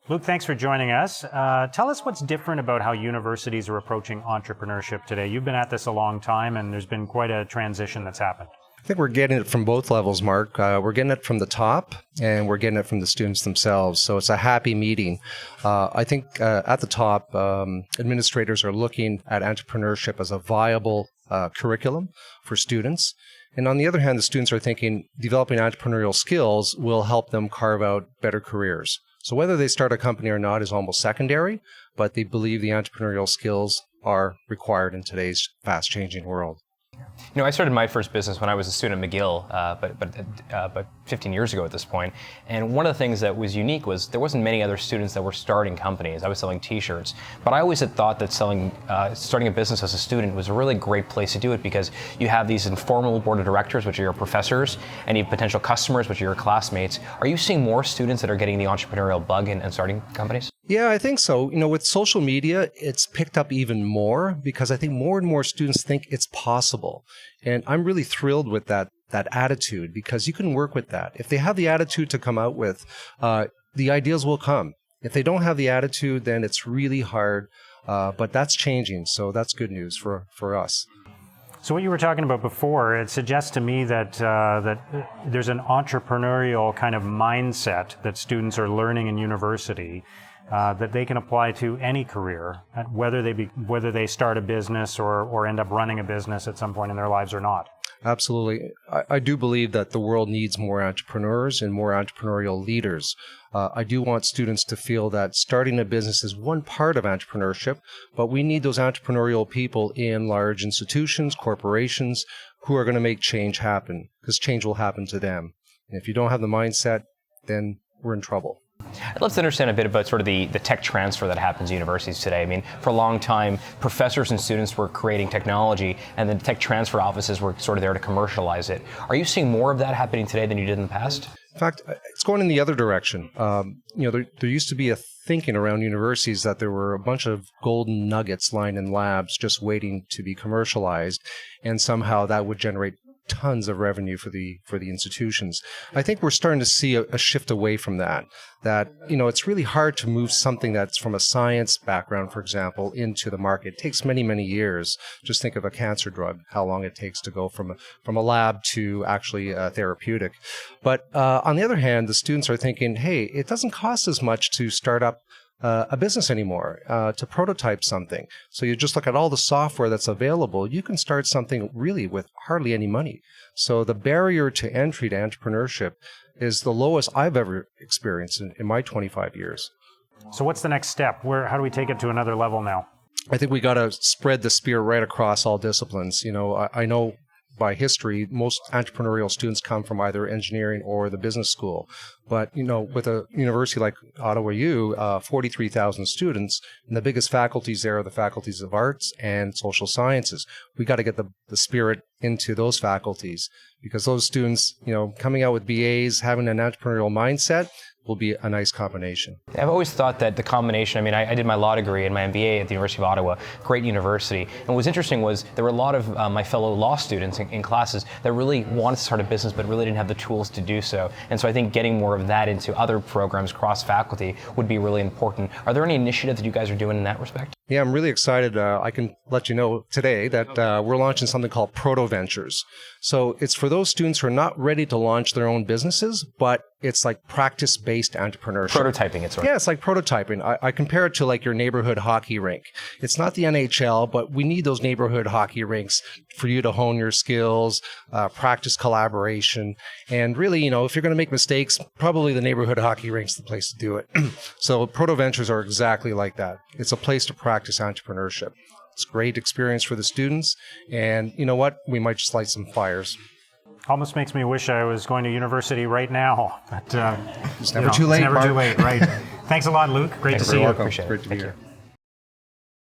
Luc, thanks for joining us. Tell us what's different about how universities are approaching entrepreneurship today. You've been at this a long time, and there's been quite a transition that's happened. I think we're getting it from both levels, Mark. We're getting it from the top, and we're getting it from the students themselves. So it's a happy meeting. I think at the top, administrators are looking at entrepreneurship as a viable curriculum for students. And on the other hand, the students are thinking developing entrepreneurial skills will help them carve out better careers. So whether they start a company or not is almost secondary, but they believe the entrepreneurial skills are required in today's fast-changing world. You know, I started my first business when I was a student at McGill, but 15 years ago at this point. And one of the things that was unique was there wasn't many other students that were starting companies. I was selling T-shirts, but I always had thought that starting a business as a student was a really great place to do it because you have these informal board of directors, which are your professors, and you have potential customers, which are your classmates. Are you seeing more students that are getting the entrepreneurial bug and starting companies? Yeah, I think so. You know, with social media, it's picked up even more because I think more and more students think it's possible. And I'm really thrilled with that attitude because you can work with that. If they have the attitude to come out with, the ideas will come. If they don't have the attitude, then it's really hard. But that's changing. So that's good news for us. So what you were talking about before, it suggests to me that there's an entrepreneurial kind of mindset that students are learning in university that they can apply to any career, whether they start a business or end up running a business at some point in their lives or not. Absolutely. I do believe that the world needs more entrepreneurs and more entrepreneurial leaders. I do want students to feel that starting a business is one part of entrepreneurship, but we need those entrepreneurial people in large institutions, corporations, who are going to make change happen, because change will happen to them. And if you don't have the mindset, then we're in trouble. I'd love to understand a bit about sort of the tech transfer that happens at universities today. I mean, for a long time, professors and students were creating technology, and the tech transfer offices were sort of there to commercialize it. Are you seeing more of that happening today than you did in the past? In fact, it's going in the other direction. There used to be a thinking around universities that there were a bunch of golden nuggets lying in labs just waiting to be commercialized, and somehow that would generate tons of revenue for the institutions. I think we're starting to see a shift away from that. That, it's really hard to move something that's from a science background, for example, into the market. It takes many, many years. Just think of a cancer drug, how long it takes to go from a lab to actually therapeutic. But on the other hand, the students are thinking, hey, it doesn't cost as much to start up a business anymore, to prototype something. So you just look at all the software that's available. You can start something really with hardly any money. So the barrier to entry to entrepreneurship is the lowest I've ever experienced in my 25 years. So what's the next step? How do we take it to another level now? I think we got to spread the spear right across all disciplines. I know by history, most entrepreneurial students come from either engineering or the business school. But, with a university like Ottawa U, 43,000 students, and the biggest faculties there are the faculties of arts and social sciences. We got to get the spirit into those faculties because those students, coming out with BAs, having an entrepreneurial mindset, will be a nice combination. I've always thought that the combination, I did my law degree and my MBA at the University of Ottawa, great university. And what was interesting was there were a lot of my fellow law students in classes that really wanted to start a business but really didn't have the tools to do so. And so I think getting more of that into other programs, cross-faculty, would be really important. Are there any initiatives that you guys are doing in that respect? Yeah, I'm really excited. I can let you know today that we're launching something called Proto Ventures. So it's for those students who are not ready to launch their own businesses, but it's like practice-based entrepreneurship. Prototyping, it's right. Yeah, it's like prototyping. I compare it to like your neighborhood hockey rink. It's not the NHL, but we need those neighborhood hockey rinks for you to hone your skills, practice collaboration. And really, if you're going to make mistakes, probably the neighborhood hockey rink's the place to do it. So Proto Ventures are exactly like that. It's a place to practice entrepreneurship. It's a great experience for the students. And you know what? We might just light some fires. Almost makes me wish I was going to university right now. But it's never too late. It's never too late, right? Thanks a lot, Luc. Great to see you. Appreciate it. Great to be here.